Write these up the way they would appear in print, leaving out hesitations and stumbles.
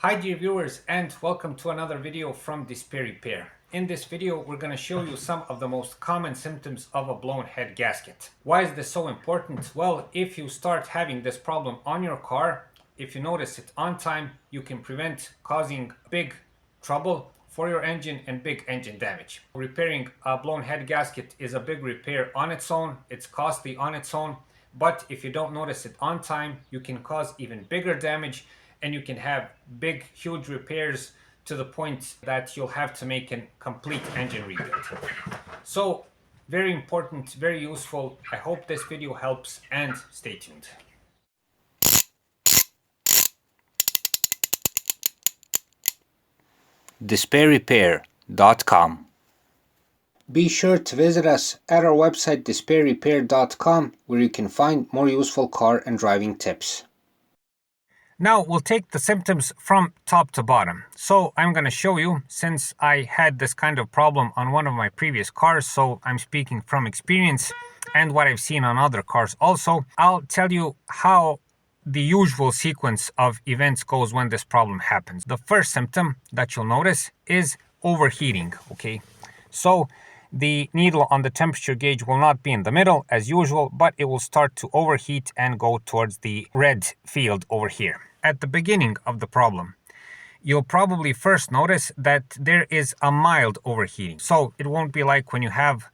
Hi dear viewers, and welcome to another video from Display Repair. In this video we're going to show you some of the most common symptoms of a blown head gasket. Why is this so important? Well, if you start having this problem on your car, if you notice it on time, you can prevent causing big trouble for your engine and big engine damage. Repairing a blown head gasket is a big repair on its own. It's costly on its own, but if you don't notice it on time, you can cause even bigger damage and you can have big, huge repairs to the point that you'll have to make a complete engine rebuild. So, very important, very useful. I hope this video helps and stay tuned. DisplayRepair.com. Be sure to visit us at our website DisplayRepair.com, where you can find more useful car and driving tips. Now we'll take the symptoms from top to bottom. So I'm going to show you, since I had this kind of problem on one of my previous cars, so I'm speaking from experience and what I've seen on other cars also. I'll tell you how the usual sequence of events goes when this problem happens. The first symptom that you'll notice is overheating, okay? So the needle on the temperature gauge will not be in the middle as usual, but it will start to overheat and go towards the red field over here. At the beginning of the problem, you'll probably first notice that there is a mild overheating. So it won't be like when you have,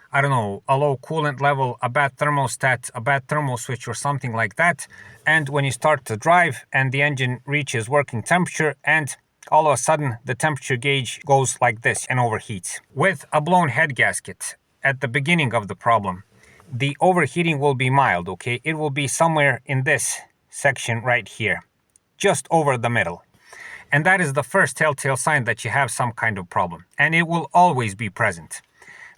I don't know, a low coolant level, a bad thermostat, a bad thermal switch or something like that. And when you start to drive and the engine reaches working temperature and all of a sudden the temperature gauge goes like this and overheats. With a blown head gasket, at the beginning of the problem, the overheating will be mild, okay? It will be somewhere in this section right here, just over the middle. And that is the first telltale sign that you have some kind of problem, and it will always be present.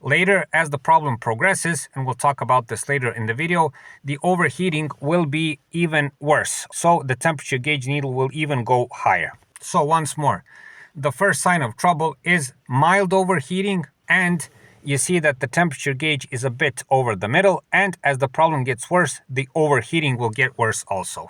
Later, as the problem progresses, and we'll talk about this later in the video, the overheating will be even worse. So the temperature gauge needle will even go higher. So once more, the first sign of trouble is mild overheating, and you see that the temperature gauge is a bit over the middle, and as the problem gets worse, the overheating will get worse also.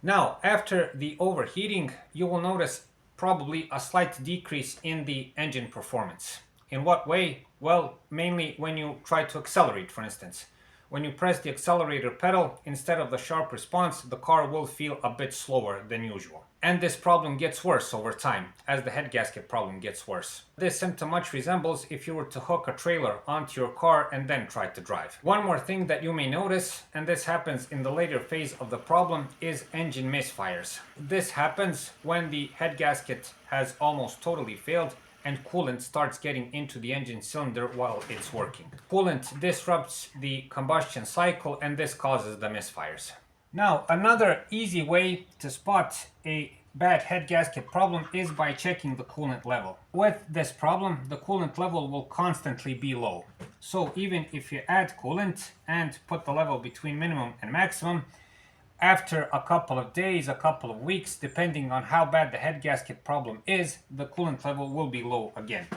Now, after the overheating, you will notice probably a slight decrease in the engine performance. In what way? Well, mainly when you try to accelerate, for instance. When you press the accelerator pedal, instead of the sharp response, the car will feel a bit slower than usual. And this problem gets worse over time, as the head gasket problem gets worse. This symptom much resembles if you were to hook a trailer onto your car and then try to drive. One more thing that you may notice, and this happens in the later phase of the problem, is engine misfires. This happens when the head gasket has almost totally failed and coolant starts getting into the engine cylinder while it's working. Coolant disrupts the combustion cycle and this causes the misfires. Now, another easy way to spot a bad head gasket problem is by checking the coolant level. With this problem, the coolant level will constantly be low. So even if you add coolant and put the level between minimum and maximum, after a couple of days, a couple of weeks, depending on how bad the head gasket problem is, the coolant level will be low again.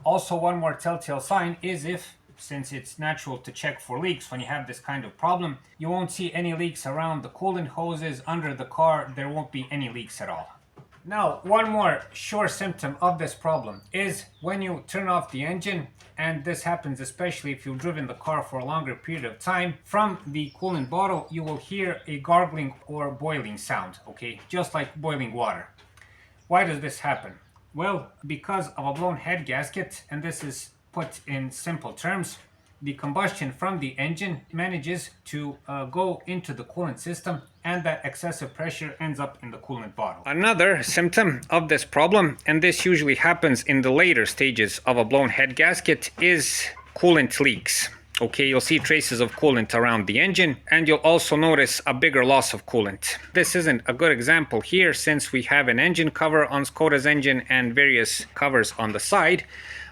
Also, one more telltale sign is if, since it's natural to check for leaks when you have this kind of problem, you won't see any leaks around the coolant hoses, under the car, there won't be any leaks at all. Now, one more sure symptom of this problem is when you turn off the engine, and this happens especially if you've driven the car for a longer period of time, from the coolant bottle you will hear a gargling or boiling sound, okay? Just like boiling water. Why does this happen? Well, because of a blown head gasket, and this is put in simple terms, the combustion from the engine manages to go into the coolant system, and that excessive pressure ends up in the coolant bottle. Another symptom of this problem, and this usually happens in the later stages of a blown head gasket, is coolant leaks. Okay, you'll see traces of coolant around the engine, and you'll also notice a bigger loss of coolant. This isn't a good example here since we have an engine cover on Skoda's engine and various covers on the side,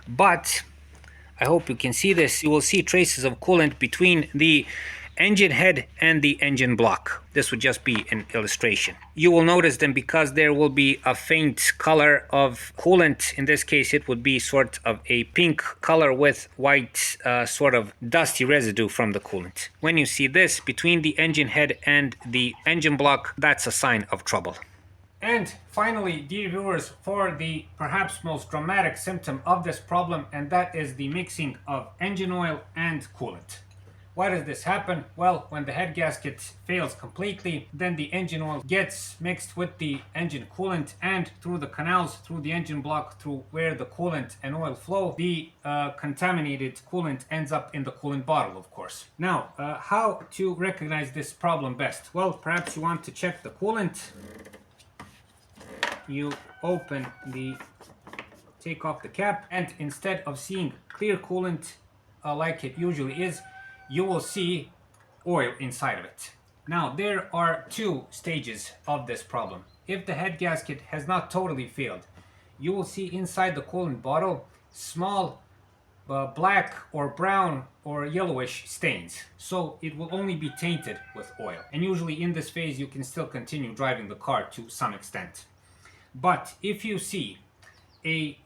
but I hope you can see this. You will see traces of coolant between the engine head and the engine block. This would just be an illustration. You will notice them because there will be a faint color of coolant. In this case, it would be sort of a pink color with white sort of dusty residue from the coolant. When you see this between the engine head and the engine block, that's a sign of trouble. And finally, dear viewers, for the perhaps most dramatic symptom of this problem, and that is the mixing of engine oil and coolant. Why does this happen? Well, when the head gasket fails completely, then the engine oil gets mixed with the engine coolant, and through the canals, through the engine block, through where the coolant and oil flow, the contaminated coolant ends up in the coolant bottle, of course. Now, how to recognize this problem best? Well, perhaps you want to check the coolant. You take off the cap, and instead of seeing clear coolant like it usually is, you will see oil inside of it. Now, there are two stages of this problem. If the head gasket has not totally failed, you will see inside the coolant bottle small black or brown or yellowish stains. So it will only be tainted with oil. And usually in this phase, you can still continue driving the car to some extent. But if you see a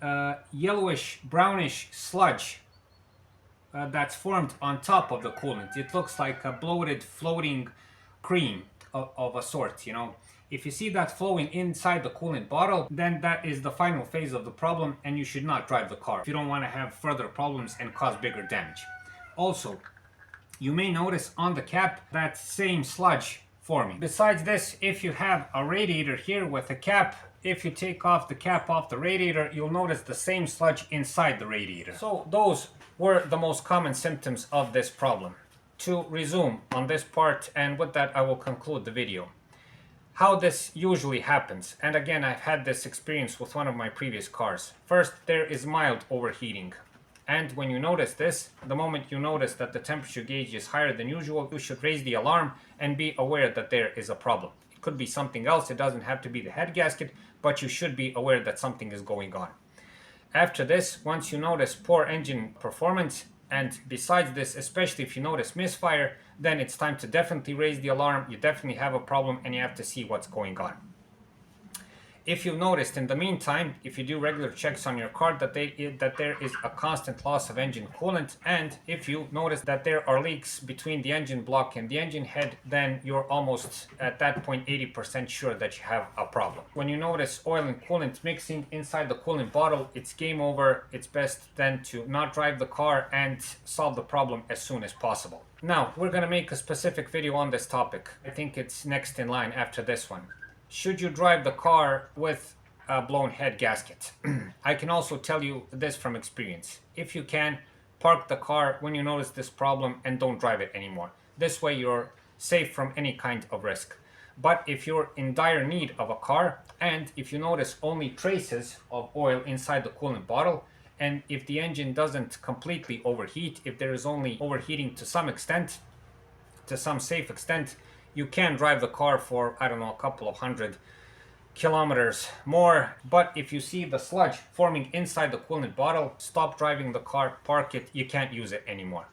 yellowish brownish sludge that's formed on top of the coolant, it looks like a bloated floating cream of a sort, you know. If you see that flowing inside the coolant bottle, then that is the final phase of the problem, and you should not drive the car if you don't want to have further problems and cause bigger damage. Also, you may notice on the cap that same sludge forming. Besides this, if you have a radiator here with a cap, if you take off the cap off the radiator, you'll notice the same sludge inside the radiator. So those were the most common symptoms of this problem. To resume on this part, and with that I will conclude the video. How this usually happens, and again I've had this experience with one of my previous cars. First, there is mild overheating. And when you notice this, the moment you notice that the temperature gauge is higher than usual, you should raise the alarm and be aware that there is a problem. It could be something else, it doesn't have to be the head gasket, but you should be aware that something is going on. After this, once you notice poor engine performance, and besides this, especially if you notice misfire, then it's time to definitely raise the alarm. You definitely have a problem and you have to see what's going on. If you've noticed in the meantime, if you do regular checks on your car, that there is a constant loss of engine coolant, and if you notice that there are leaks between the engine block and the engine head, then you're almost at that point 80% sure that you have a problem. When you notice oil and coolant mixing inside the coolant bottle, it's game over. It's best then to not drive the car and solve the problem as soon as possible. Now, we're going to make a specific video on this topic. I think it's next in line after this one. Should you drive the car with a blown head gasket? I can also tell you this from experience. If you can, park the car when you notice this problem and don't drive it anymore. This way you're safe from any kind of risk. But if you're in dire need of a car, and if you notice only traces of oil inside the coolant bottle, and if the engine doesn't completely overheat, if there is only overheating to some extent, to some safe extent, you can drive the car for, I don't know, a couple of 100 kilometers more. But if you see the sludge forming inside the coolant bottle, stop driving the car, park it, you can't use it anymore.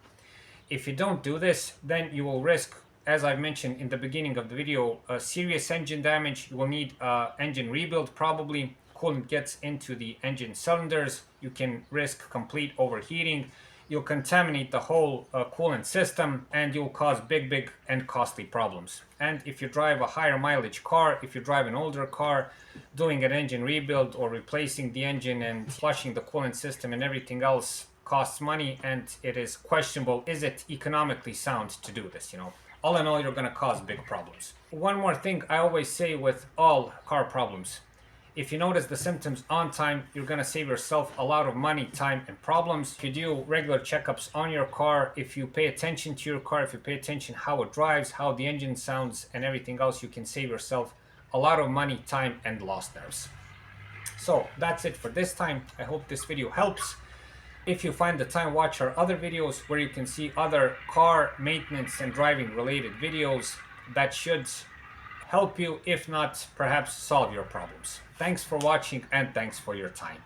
If you don't do this, then you will risk, as I mentioned in the beginning of the video, serious engine damage. You will need engine rebuild probably. Coolant gets into the engine cylinders. You can risk complete overheating. You'll contaminate the whole coolant system, and you'll cause big and costly problems. And if you drive a higher mileage car, if you drive an older car, doing an engine rebuild or replacing the engine and flushing the coolant system and everything else costs money, and it is questionable, is it economically sound to do this, you know? All in all, you're gonna cause big problems. One more thing I always say with all car problems: if you notice the symptoms on time, you're going to save yourself a lot of money, time, and problems. If you do regular checkups on your car, if you pay attention to your car, if you pay attention how it drives, how the engine sounds, and everything else, you can save yourself a lot of money, time, and lost nerves. So that's it for this time. I hope this video helps. If you find the time, watch our other videos where you can see other car maintenance and driving related videos that should help you, if not perhaps solve your problems. Thanks for watching, and thanks for your time.